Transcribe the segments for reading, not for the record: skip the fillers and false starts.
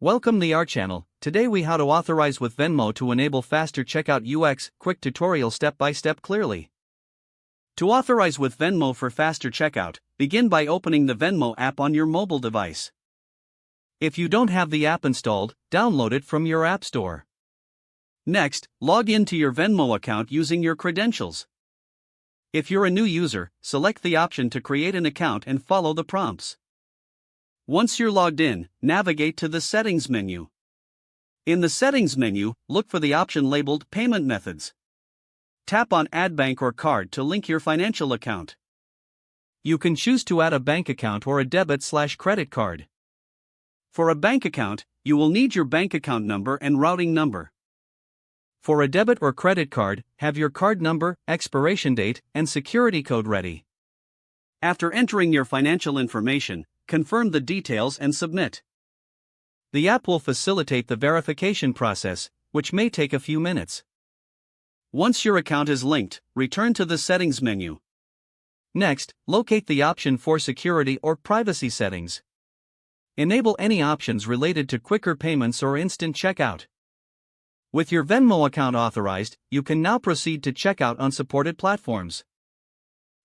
Welcome to our channel. Today we how to authorize with Venmo to enable faster checkout UX, quick tutorial step by step clearly. To authorize with Venmo for faster checkout, begin by opening the Venmo app on your mobile device. If you don't have the app installed, download it from your app store. Next, log into your Venmo account using your credentials. If you're a new user, select the option to create an account and follow the prompts. Once you're logged in, navigate to the Settings menu. In the Settings menu, look for the option labeled Payment Methods. Tap on Add Bank or Card to link your financial account. You can choose to add a bank account or a debit/credit card. For a bank account, you will need your bank account number and routing number. For a debit or credit card, have your card number, expiration date, and security code ready. After entering your financial information, confirm the details and submit. The app will facilitate the verification process, which may take a few minutes. Once your account is linked, return to the Settings menu. Next, locate the option for security or privacy settings. Enable any options related to quicker payments or instant checkout. With your Venmo account authorized, you can now proceed to checkout on supported platforms.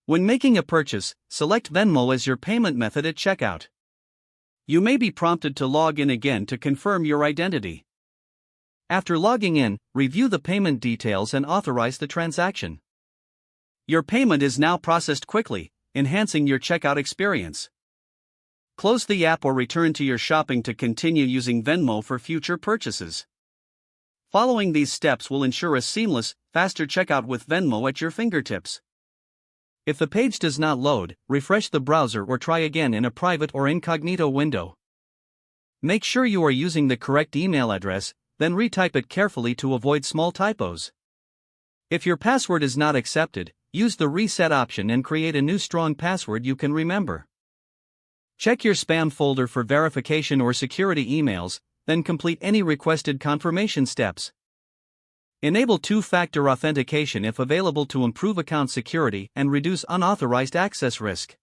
When making a purchase, select Venmo as your payment method at checkout. You may be prompted to log in again to confirm your identity. After logging in, review the payment details and authorize the transaction. Your payment is now processed quickly, enhancing your checkout experience. Close the app or return to your shopping to continue using Venmo for future purchases. Following these steps will ensure a seamless, faster checkout with Venmo at your fingertips. If the page does not load, refresh the browser or try again in a private or incognito window. Make sure you are using the correct email address, then retype it carefully to avoid small typos. If your password is not accepted, use the reset option and create a new strong password you can remember. Check your spam folder for verification or security emails, then complete any requested confirmation steps. Enable two-factor authentication if available to improve account security and reduce unauthorized access risk.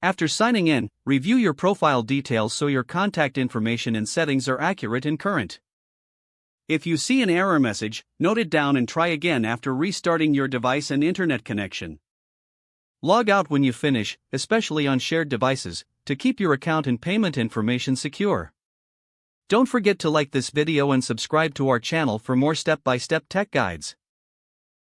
After signing in, review your profile details so your contact information and settings are accurate and current. If you see an error message, note it down and try again after restarting your device and internet connection. Log out when you finish, especially on shared devices, to keep your account and payment information secure. Don't forget to like this video and subscribe to our channel for more step-by-step tech guides.